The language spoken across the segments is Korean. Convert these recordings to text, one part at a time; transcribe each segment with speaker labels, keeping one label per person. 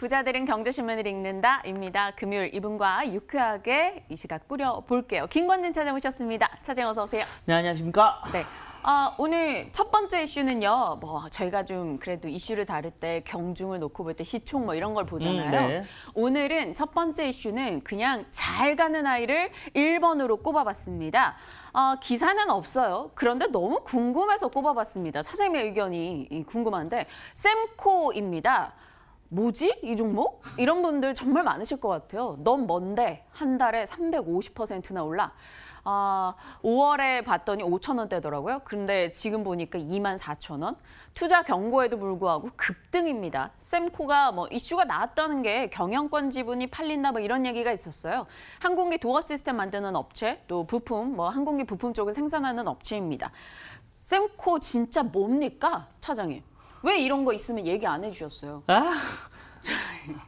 Speaker 1: 부자들은 경제신문을 읽는다입니다. 금요일 이분과 유쾌하게 이 시각 꾸려볼게요. 김관진 차장 오셨습니다. 차장 어서 오세요.
Speaker 2: 네, 안녕하십니까?
Speaker 1: 네. 오늘 첫 번째 이슈는요. 저희가 좀 그래도 이슈를 다룰 때 경중을 놓고 볼 때 시총 이런 걸 보잖아요.
Speaker 2: 네.
Speaker 1: 오늘은 첫 번째 이슈는 그냥 잘 가는 아이를 1번으로 꼽아봤습니다. 기사는 없어요. 그런데 너무 궁금해서 꼽아봤습니다. 차장님의 의견이 궁금한데 셈코입니다. 뭐지? 이 종목? 이런 분들 정말 많으실 것 같아요. 넌 뭔데? 한 달에 350%나 올라. 5월에 봤더니 5,000원대더라고요. 근데 지금 보니까 24,000원. 투자 경고에도 불구하고 급등입니다. 셈코가 이슈가 나왔다는 게 경영권 지분이 팔린다 이런 얘기가 있었어요. 항공기 도어 시스템 만드는 업체, 또 부품, 항공기 부품 쪽을 생산하는 업체입니다. 셈코 진짜 뭡니까, 차장님? 왜 이런 거 있으면 얘기 안 해주셨어요?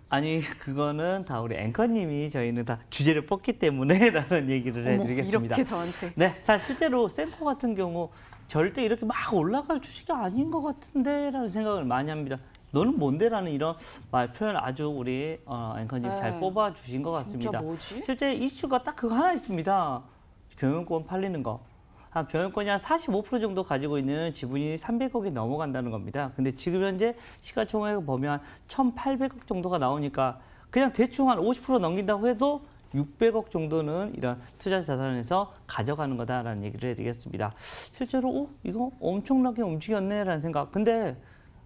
Speaker 2: 아니, 그거는 다 우리 앵커님이 저희는 다 주제를 뽑기 때문에 라는 얘기를 해드리겠습니다.
Speaker 1: 이렇게 저한테.
Speaker 2: 네, 자, 실제로 셈코 같은 경우 절대 이렇게 막 올라갈 주식이 아닌 것 같은데 라는 생각을 많이 합니다. 너는 뭔데? 라는 이런 말 표현 아주 우리 앵커님 잘 뽑아주신 것 같습니다.
Speaker 1: 진짜 뭐지?
Speaker 2: 실제 이슈가 딱 그거 하나 있습니다. 경영권 팔리는 거. 경영권이 한 45% 정도 가지고 있는 지분이 300억이 넘어간다는 겁니다. 근데 지금 현재 시가총액을 보면 1,800억 정도가 나오니까 그냥 대충 한 50% 넘긴다고 해도 600억 정도는 이런 투자 자산에서 가져가는 거다라는 얘기를 해드리겠습니다. 실제로 이거 엄청나게 움직였네라는 생각. 근데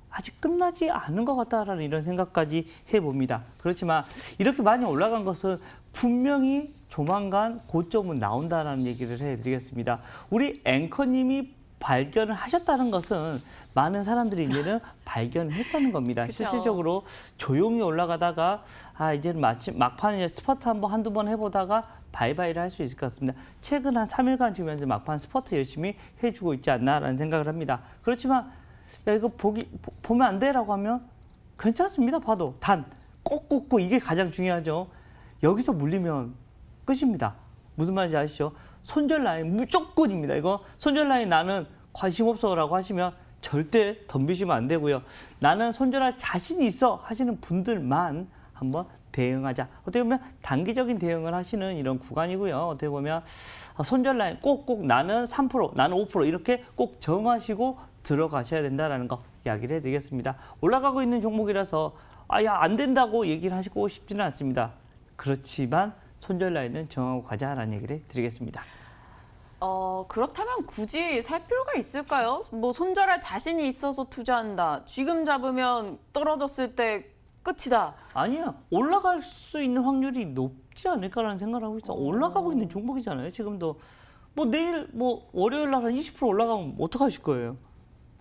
Speaker 2: 아직 끝나지 않은 것 같다라는 이런 생각까지 해봅니다. 그렇지만 이렇게 많이 올라간 것은 분명히 조만간 고점은 나온다라는 얘기를 해드리겠습니다. 우리 앵커님이 발견을 하셨다는 것은 많은 사람들이 이제는 발견을 했다는 겁니다.
Speaker 1: 그쵸.
Speaker 2: 실질적으로 조용히 올라가다가 이제는 마침 막판에 스퍼트 한두 번 해보다가 바이바이를 할 수 있을 것 같습니다. 최근 한 3일간 지금 현재 막판 스퍼트 열심히 해주고 있지 않나라는 생각을 합니다. 그렇지만 이거 보면 안 돼라고 하면 괜찮습니다. 봐도 단 꼭 이게 가장 중요하죠. 여기서 물리면 끝입니다. 무슨 말인지 아시죠? 손절 라인 무조건입니다. 이거 손절 라인 나는 관심 없어라고 하시면 절대 덤비시면 안 되고요. 나는 손절할 자신이 있어 하시는 분들만 한번 대응하자. 어떻게 보면 단기적인 대응을 하시는 이런 구간이고요. 어떻게 보면 손절 라인 꼭 나는 3%, 나는 5% 이렇게 꼭 정하시고 들어가셔야 된다는 거 이야기를 해드리겠습니다. 올라가고 있는 종목이라서 안 된다고 얘기를 하시고 싶지는 않습니다. 그렇지만 손절 라인은 정하고 가자라는 얘기를 드리겠습니다.
Speaker 1: 그렇다면 굳이 살 필요가 있을까요? 손절할 자신이 있어서 투자한다. 지금 잡으면 떨어졌을 때 끝이다.
Speaker 2: 아니야. 올라갈 수 있는 확률이 높지 않을까라는 생각을 하고 있어. 올라가고 있는 종목이잖아요. 지금도. 내일 월요일 날 한 20% 올라가면 어떡하실 거예요?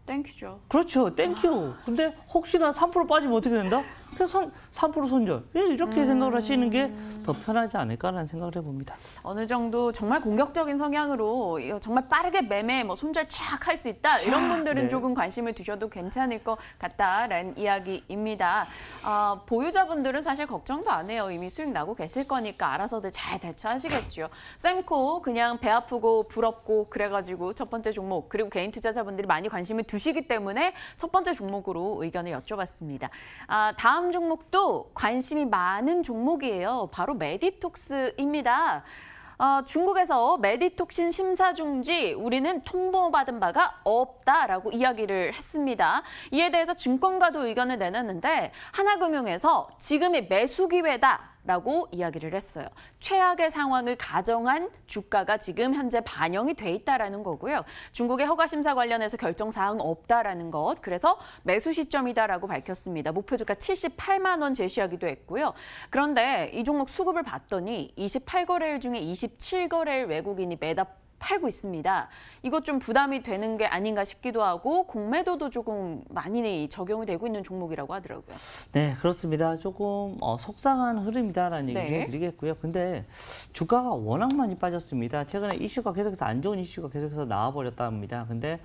Speaker 1: 땡큐죠.
Speaker 2: 그렇죠. 땡큐. 근데 혹시나 3% 빠지면 어떻게 된다? 그래서 3% 손절. 이렇게 생각을 하시는 게 더 편하지 않을까라는 생각을 해봅니다.
Speaker 1: 어느 정도 정말 공격적인 성향으로 정말 빠르게 매매, 손절 착 할 수 있다. 이런 분들은
Speaker 2: 네.
Speaker 1: 조금 관심을 두셔도 괜찮을 것 같다라는 이야기입니다. 보유자분들은 사실 걱정도 안 해요. 이미 수익 나고 계실 거니까 알아서들 잘 대처하시겠죠. 셈코 그냥 배 아프고 부럽고 그래가지고 첫 번째 종목 그리고 개인 투자자분들이 많이 관심을 두시기 때문에 첫 번째 종목으로 의견을 여쭤봤습니다. 다음 종목도 관심이 많은 종목이에요. 바로 메디톡스입니다. 중국에서 메디톡신 심사 중지 우리는 통보받은 바가 없다라고 이야기를 했습니다. 이에 대해서 증권가도 의견을 내놨는데 하나금융에서 지금이 매수 기회다라고 이야기를 했어요. 최악의 상황을 가정한 주가가 지금 현재 반영이 돼 있다라는 거고요. 중국의 허가 심사 관련해서 결정 사항 없다라는 것. 그래서 매수 시점이다라고 밝혔습니다. 목표 주가 78만 원 제시하기도 했고요. 그런데 이 종목 수급을 봤더니 28거래일 중에 27거래일 외국인이 매다 팔고 있습니다. 이것 좀 부담이 되는 게 아닌가 싶기도 하고 공매도도 조금 많이 적용이 되고 있는 종목이라고 하더라고요.
Speaker 2: 네, 그렇습니다. 조금 속상한 흐름이다라는 얘기 좀 드리겠고요. 근데 주가가 워낙 많이 빠졌습니다. 최근에 이슈가 계속해서 안 좋은 이슈가 계속해서 나와버렸다 합니다. 근데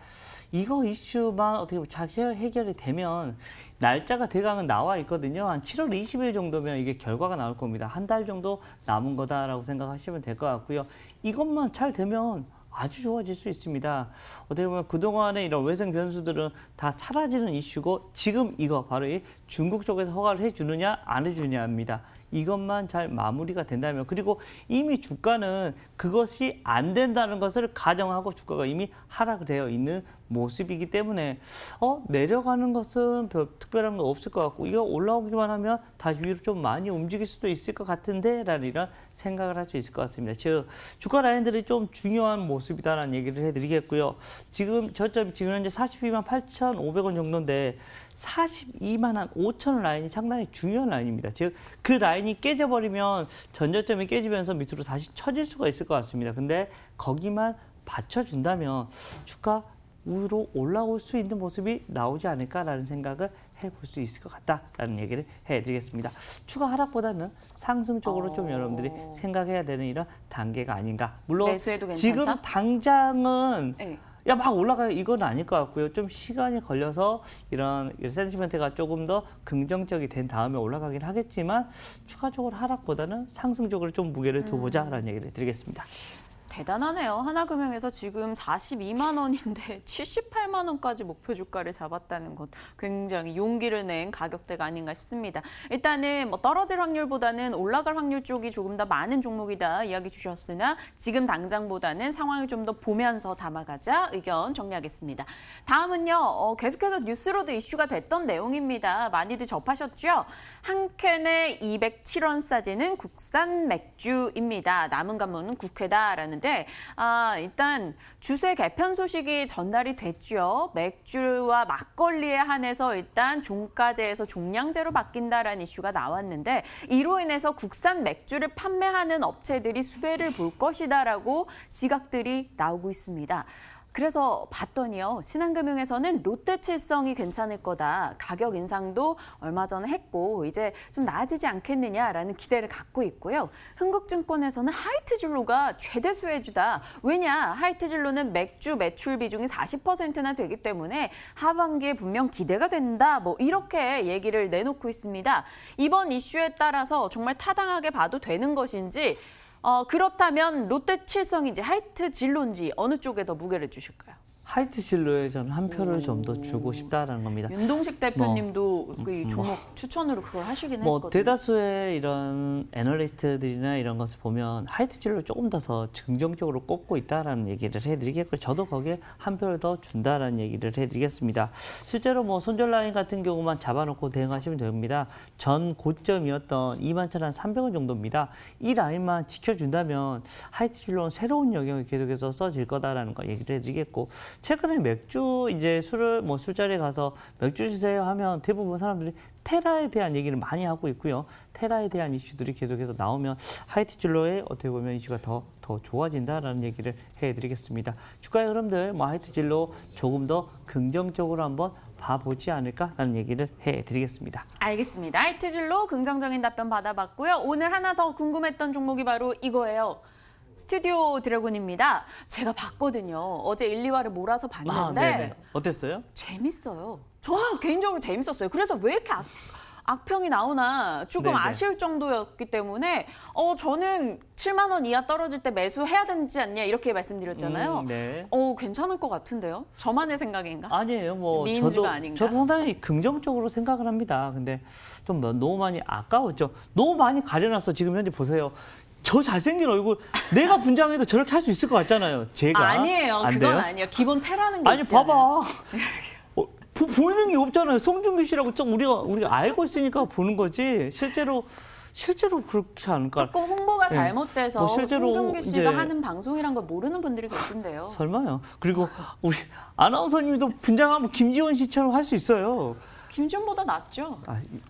Speaker 2: 이거 이슈만 어떻게 보면 잘 해결이 되면 날짜가 대강은 나와 있거든요. 한 7월 20일 정도면 이게 결과가 나올 겁니다. 한 달 정도 남은 거다라고 생각하시면 될 것 같고요. 이것만 잘 되면 아주 좋아질 수 있습니다. 어떻게 보면 그동안의 이런 외생 변수들은 다 사라지는 이슈고 지금 이거 바로 이 중국 쪽에서 허가를 해주느냐 안 해주느냐입니다. 이것만 잘 마무리가 된다면, 그리고 이미 주가는 그것이 안 된다는 것을 가정하고 주가가 이미 하락되어 있는 모습이기 때문에 내려가는 것은 별 특별한 거 없을 것 같고, 이거 올라오기만 하면 다시 위로 좀 많이 움직일 수도 있을 것 같은데 라는 이런 생각을 할 수 있을 것 같습니다. 즉 주가 라인들이 좀 중요한 모습이다라는 얘기를 해드리겠고요. 지금 저점이 지금 현재 42만 8,500원 정도인데 42만 한 5천 원 라인이 상당히 중요한 라인입니다. 즉 그 라인이 깨져버리면 전저점이 깨지면서 밑으로 다시 쳐질 수가 있을 것 같습니다. 근데 거기만 받쳐준다면 주가 위로 올라올 수 있는 모습이 나오지 않을까라는 생각을 해볼 수 있을 것 같다라는 얘기를 해드리겠습니다. 추가 하락보다는 상승 쪽으로 좀 여러분들이 생각해야 되는 이런 단계가 아닌가. 물론
Speaker 1: 매수해도 괜찮다?
Speaker 2: 지금 당장은
Speaker 1: 네.
Speaker 2: 야, 막 올라가요. 이건 아닐 것 같고요. 좀 시간이 걸려서 이런 센티멘트가 조금 더 긍정적이 된 다음에 올라가긴 하겠지만 추가적으로 하락보다는 상승적으로 좀 무게를 둬보자라는 얘기를 드리겠습니다.
Speaker 1: 대단하네요. 하나금융에서 지금 42만 원인데 78만 원까지 목표 주가를 잡았다는 것, 굉장히 용기를 낸 가격대가 아닌가 싶습니다. 일단은 뭐 떨어질 확률보다는 올라갈 확률 쪽이 조금 더 많은 종목이다 이야기 주셨으나 지금 당장보다는 상황을 좀 더 보면서 담아가자 의견 정리하겠습니다. 다음은요. 계속해서 뉴스로도 이슈가 됐던 내용입니다. 많이들 접하셨죠? 한 캔에 207원 싸지는 국산 맥주입니다. 남은 관문은 국회다라는 일단 주세 개편 소식이 전달이 됐죠. 맥주와 막걸리에 한해서 일단 종가제에서 종량제로 바뀐다라는 이슈가 나왔는데 이로 인해서 국산 맥주를 판매하는 업체들이 수혜를 볼 것이다라고 시각들이 나오고 있습니다. 그래서 봤더니요. 신한금융에서는 롯데칠성이 괜찮을 거다. 가격 인상도 얼마 전에 했고 이제 좀 나아지지 않겠느냐라는 기대를 갖고 있고요. 흥국증권에서는 하이트진로가 최대 수혜주다. 왜냐? 하이트진로는 맥주 매출 비중이 40%나 되기 때문에 하반기에 분명 기대가 된다. 뭐 이렇게 얘기를 내놓고 있습니다. 이번 이슈에 따라서 정말 타당하게 봐도 되는 것인지 그렇다면 롯데칠성인지 하이트진로인지 어느 쪽에 더 무게를 주실까요?
Speaker 2: 하이트진로에 저는 한 표를 좀 더 주고 싶다라는 겁니다.
Speaker 1: 윤동식 대표님도 그 종목 추천으로 그걸 하시긴 했거든요.
Speaker 2: 대다수의 이런 애널리스트들이나 이런 것을 보면 하이트진로 조금 더 긍정적으로 꼽고 있다라는 얘기를 해드리겠고요. 저도 거기에 한 표를 더 준다라는 얘기를 해드리겠습니다. 실제로 뭐 손절 라인 같은 경우만 잡아놓고 대응하시면 됩니다. 전 고점이었던 21,300원 정도입니다. 이 라인만 지켜준다면 하이트진로는 새로운 영역이 계속해서 써질 거다라는 거 얘기를 해드리겠고, 최근에 맥주 이제 술자리에 가서 맥주 주세요 하면 대부분 사람들이 테라에 대한 얘기를 많이 하고 있고요. 테라에 대한 이슈들이 계속해서 나오면 하이트진로의 어떻게 보면 이슈가 더 좋아진다라는 얘기를 해드리겠습니다. 주가의 흐름들 하이트진로 조금 더 긍정적으로 한번 봐보지 않을까라는 얘기를 해드리겠습니다.
Speaker 1: 알겠습니다. 하이트진로 긍정적인 답변 받아봤고요. 오늘 하나 더 궁금했던 종목이 바로 이거예요. 스튜디오 드래곤입니다. 제가 봤거든요. 어제 1, 2화를 몰아서 봤는데
Speaker 2: 네네. 어땠어요?
Speaker 1: 재밌어요. 저는 개인적으로 재밌었어요. 그래서 왜 이렇게 악평이 나오나 조금
Speaker 2: 네네.
Speaker 1: 아쉬울 정도였기 때문에 저는 7만 원 이하 떨어질 때 매수해야 되지 않냐 이렇게 말씀드렸잖아요.
Speaker 2: 네.
Speaker 1: 괜찮을 것 같은데요? 저만의 생각인가?
Speaker 2: 아니에요.
Speaker 1: 미인주가 아닌가?
Speaker 2: 저도 상당히 긍정적으로 생각을 합니다. 근데 좀 너무 많이 아까웠죠. 너무 많이 가려놨어. 지금 현재 보세요. 저 잘생긴 얼굴 내가 분장해도 저렇게 할 수 있을 것 같잖아요. 제가.
Speaker 1: 아니에요.
Speaker 2: 안
Speaker 1: 그건
Speaker 2: 돼요?
Speaker 1: 아니에요. 기본 테라는 게
Speaker 2: 아니
Speaker 1: 있잖아요.
Speaker 2: 봐봐. 보이는 게 없잖아요. 송중기 씨라고 좀 우리가 알고 있으니까 보는 거지. 실제로 그렇지 않을까.
Speaker 1: 조금 홍보가
Speaker 2: 네.
Speaker 1: 잘못돼서
Speaker 2: 실제로
Speaker 1: 송중기 씨가
Speaker 2: 이제
Speaker 1: 하는 방송이란 걸 모르는 분들이 계신데요.
Speaker 2: 설마요. 그리고 우리 아나운서님도 분장하면 김지원 씨처럼 할 수 있어요.
Speaker 1: 김지훈보다 낫죠.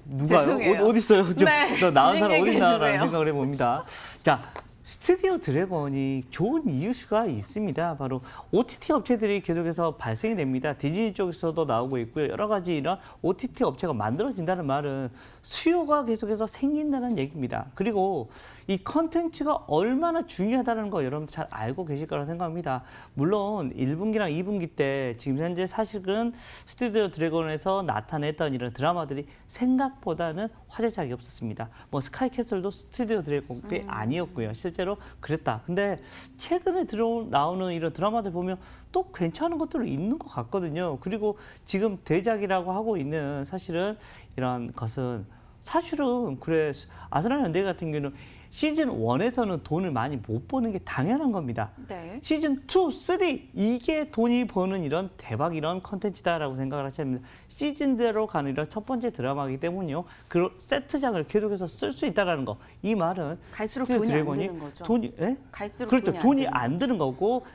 Speaker 2: 누가요?
Speaker 1: 죄송해요.
Speaker 2: 어디 있어요?
Speaker 1: 네,
Speaker 2: 더 나은 사람
Speaker 1: 진행해
Speaker 2: 어디 있나라는
Speaker 1: 주세요.
Speaker 2: 생각을 해봅니다. 자, 스튜디오 드래곤이 좋은 이유가 있습니다. 바로 OTT 업체들이 계속해서 발생이 됩니다. 디즈니 쪽에서도 나오고 있고요. 여러 가지 이런 OTT 업체가 만들어진다는 말은 수요가 계속해서 생긴다는 얘기입니다. 그리고 이 컨텐츠가 얼마나 중요하다는 거 여러분들 잘 알고 계실 거라고 생각합니다. 물론 1분기랑 2분기 때 지금 현재 사실은 스튜디오 드래곤에서 나타냈던 이런 드라마들이 생각보다는 화제작이 없었습니다. 뭐 스카이캐슬도 스튜디오 드래곤 게 아니었고요. 실제로 그랬다. 근데 최근에 나오는 이런 드라마들 보면 또 괜찮은 것들이 있는 것 같거든요. 그리고 지금 대작이라고 하고 있는 사실은 이런 것은 사실은 그래 아스날 연대 같은 경우는 시즌 1에서는 돈을 많이 못 버는 게 당연한 겁니다.
Speaker 1: 네.
Speaker 2: 시즌 2, 3 이게 돈이 버는 이런 대박 이런 컨텐츠다라고 생각을 하셔야 됩니다. 시즌대로 가는 이런 첫 번째 드라마이기 때문에요. 그 세트장을 계속해서 쓸 수 있다라는 거. 이 말은
Speaker 1: 갈수록
Speaker 2: 스튜디오
Speaker 1: 돈이 안
Speaker 2: 드래곤이
Speaker 1: 드는 거죠.
Speaker 2: 예?
Speaker 1: 갈수록
Speaker 2: 그렇죠. 돈이
Speaker 1: 안
Speaker 2: 안 드는 거고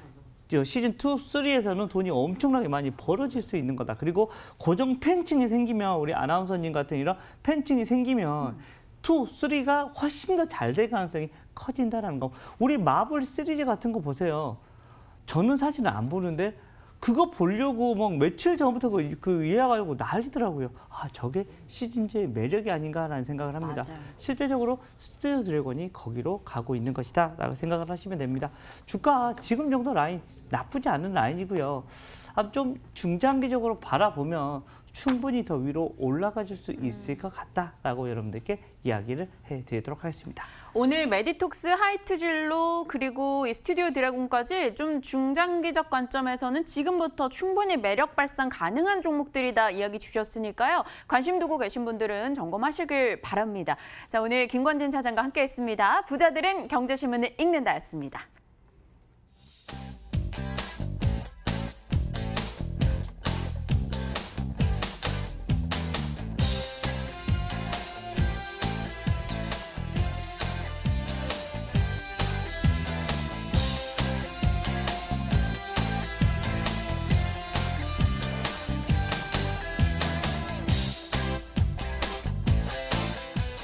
Speaker 2: 시즌 2, 3에서는 돈이 엄청나게 많이 벌어질 수 있는 거다. 그리고 고정 팬층이 생기면 우리 아나운서님 같은 이런 팬층이 생기면 2, 3가 훨씬 더 잘 될 가능성이 커진다는 거. 우리 마블 시리즈 같은 거 보세요. 저는 사실은 안 보는데 그거 보려고 막 며칠 전부터 그 예약하려고 난리더라고요. 아, 저게 시즌제의 매력이 아닌가라는 생각을 합니다.
Speaker 1: 맞아요.
Speaker 2: 실제적으로 스튜디오 드래곤이 거기로 가고 있는 것이다 라고 생각을 하시면 됩니다. 주가 지금 정도 라인 나쁘지 않은 라인이고요. 좀 중장기적으로 바라보면 충분히 더 위로 올라가줄 수 있을 것 같다라고 여러분들께 이야기를 해드리도록 하겠습니다.
Speaker 1: 오늘 메디톡스, 하이트진로 그리고 이 스튜디오 드래곤까지 좀 중장기적 관점에서는 지금부터 충분히 매력 발산 가능한 종목들이다 이야기 주셨으니까요. 관심 두고 계신 분들은 점검하시길 바랍니다. 자, 오늘 김권진 차장과 함께했습니다. 부자들은 경제신문을 읽는다였습니다.